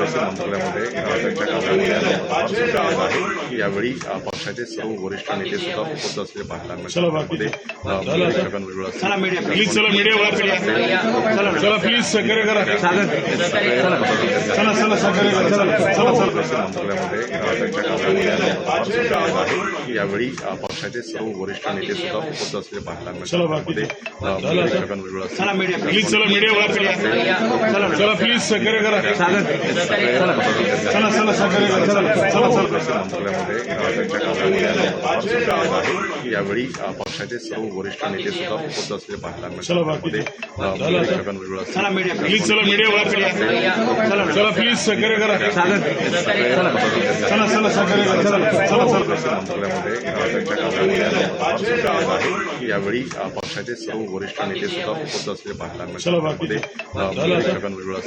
आदिवासी मंत्रालयामध्ये त्यांच्या कामाला आहे। यावेळी पक्षाचे सर्व वरिष्ठ नेते सुद्धा उपस्थित असलेले पाहताना छगन भुजबळ मंत्रालयामध्ये त्यांच्या कामाला आहे। यावेळी पक्षाचे सर्व वरिष्ठ नेते सुद्धा उपस्थित असलेले पाहताना छगन भुजबळ मंत्रालयामध्ये त्यांच्या कामाला आहे। यावेळी पक्षाचे सर्व वरिष्ठ नेते सुद्धा उपस्थित असलेले पाहताना छगन भुजबळ मंत्रालयामध्ये त्यांच्या कामाला आहे। यावेळी पक्षाचे सर्व वरिष्ठ नेते सुद्धा उपस्थित असलेले पाहताना छगन भुजबळ